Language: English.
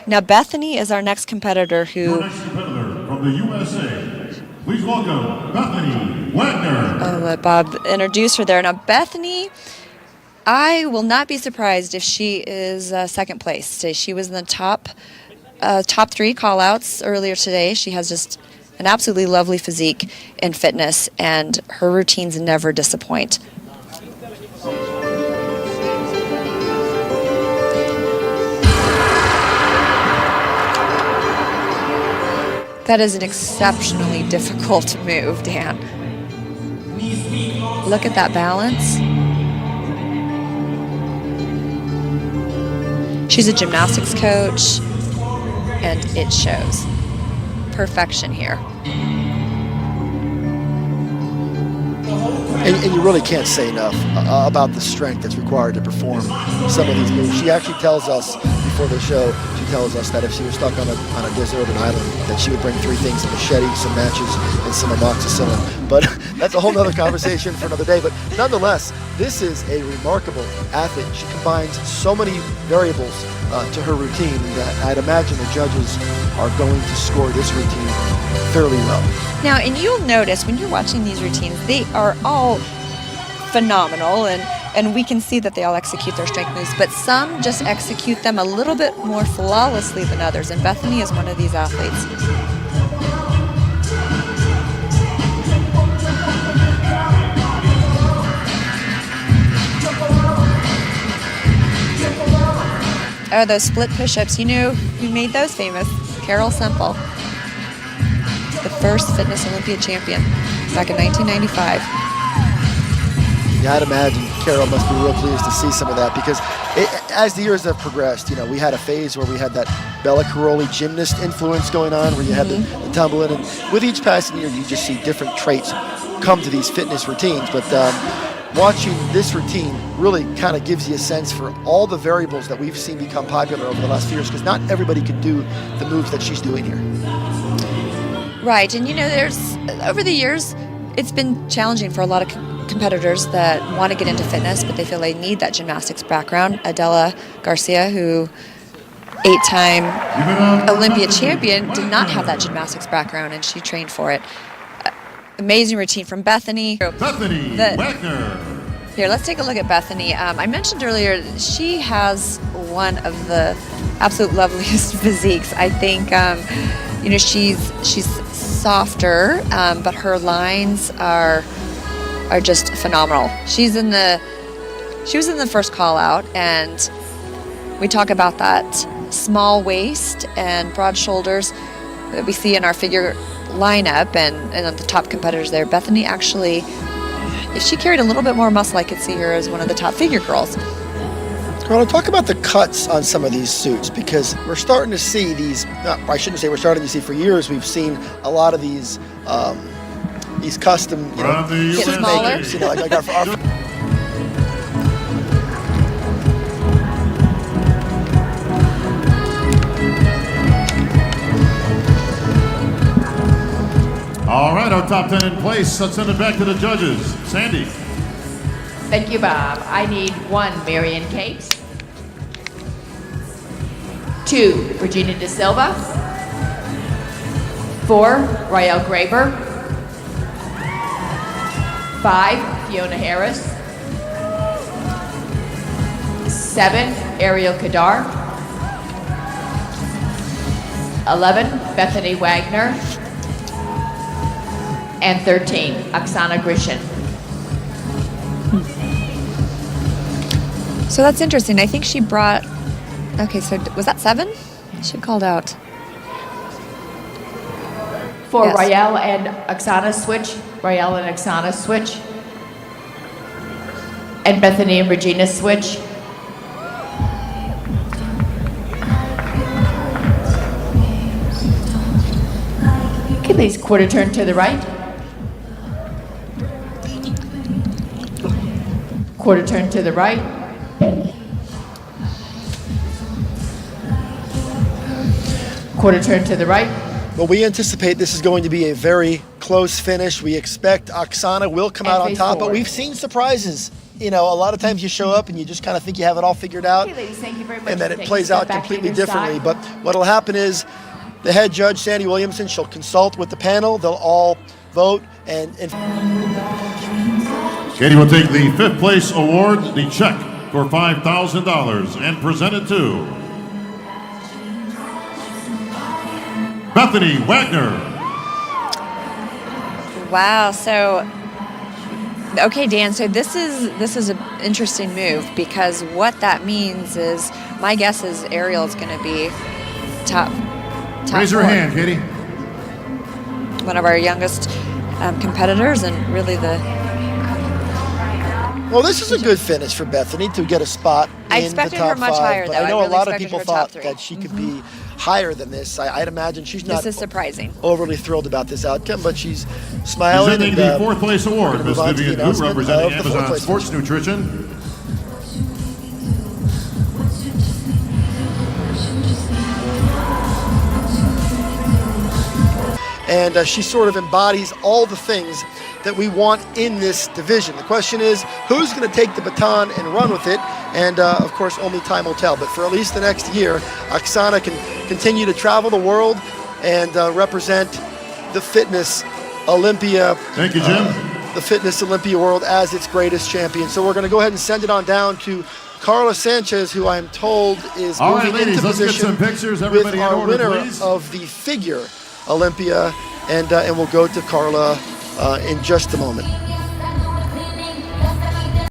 Now, Bethany is our next competitor Your who... next competitor from the USA, please welcome Bethany Wagner. I'll let Bob introduce her there. Now, Bethany, I will not be surprised if she is second place. She was in the top 3 call-outs earlier today. She has just an absolutely lovely physique and fitness, and her routines never disappoint. That is an exceptionally difficult move, Dan. Look at that balance. She's a gymnastics coach, and it shows. Perfection here. And you really can't say enough about the strength that's required to perform some of these moves. She actually tells us before the show, she tells us that if she was stuck on a deserted island, that she would bring 3 things: a machete, some matches, and some amoxicillin. But that's a whole nother conversation for another day. But nonetheless, this is a remarkable athlete. She combines so many variables to her routine that I'd imagine the judges are going to score this routine fairly well. Now, and you'll notice when you're watching these routines, they are all phenomenal, and we can see that they all execute their strength moves, but some just execute them a little bit more flawlessly than others, and Bethany is one of these athletes. Oh, those split push-ups. You know who made those famous? Carol Semple, the first fitness Olympia champion back in 1995. Yeah, I'd imagine Carol must be real pleased to see some of that, because as the years have progressed, you know, we had a phase where we had that Bella Caroli gymnast influence going on, where you had the tumbling, and with each passing year, you just see different traits come to these fitness routines. But watching this routine really kind of gives you a sense for all the variables that we've seen become popular over the last few years, because not everybody could do the moves that she's doing here. Right, and you know, there's over the years, it's been challenging for a lot of competitors that want to get into fitness, but they feel they need that gymnastics background. Adela Garcia, who 8-time Olympia champion, did not have that gymnastics background, and she trained for it. Amazing routine from Bethany. Bethany Wagner. Here, let's take a look at Bethany. I mentioned earlier, she has one of the absolute loveliest physiques. I think, you know, she's softer, but her lines are just phenomenal. She was in the first call out, and we talk about that small waist and broad shoulders that we see in our figure lineup and on the top competitors there. Bethany actually, if she carried a little bit more muscle, I could see her as one of the top figure girls. Carla, talk about the cuts on some of these suits, because we're starting to see these, I shouldn't say we're starting to see, for years we've seen a lot of these custom, suit makers, you know, like our All right, our top 10 in place. Let's send it back to the judges. Sandy. Thank you, Bob. I need 1, Marion Cakes. 2, Regina De Silva. 4, Rael Graber. 5, Fiona Harris. 7, Ariel Kadar. 11, Bethany Wagner. And 13, Oksana Grishin. So that's interesting. I think she brought, okay, so was that 7? She called out. For Yes. Rael and Oksana switch. Rael and Oksana switch. And Bethany and Regina switch. Okay, please quarter turn to the right. Quarter turn to the right. Quarter turn to the right. Well, we anticipate this is going to be a very close finish. We expect Oksana will come out on top, but we've seen surprises you know, a lot of times you show up and you just kind of think you have it all figured out. Okay, ladies, thank you very much. And then for it taking plays a step out back to completely your differently. side. But what'll happen is the head judge, Sandy Williamson, she'll consult with the panel. They'll all vote. And Katie will take the 5th place award, the check for $5,000, and present it to Bethany Wagner. Wow. So, okay, Dan. So this is an interesting move, because what that means is, my guess is Ariel's going to be top Raise your 4. hand, Katie. One of our youngest competitors, and really well, this is a good finish for Bethany to get a spot I in the expected top her much 5. higher, but though. I know I a really lot of expected people her top thought 3. that she could be higher than this. I'd imagine she's not This is surprising. overly thrilled about this outcome, but she's smiling. Presenting the 4th place award, we're Miss gonna move on to the Vivian Hu, announcement representing of the 4th Amazon place Sports Nutrition. And she sort of embodies all the things that we want in this division. The question is, who's going to take the baton and run with it? And of course, only time will tell. But for at least the next year, Oksana can continue to travel the world and represent the fitness Olympia. Thank you, Jim. The fitness Olympia world as its greatest champion. So we're going to go ahead and send it on down to Carla Sanchez, who I'm told is All moving right, ladies, into let's get position some pictures. with Everybody in our order, winner please. of the figure Olympia, and we'll go to Carla in just a moment.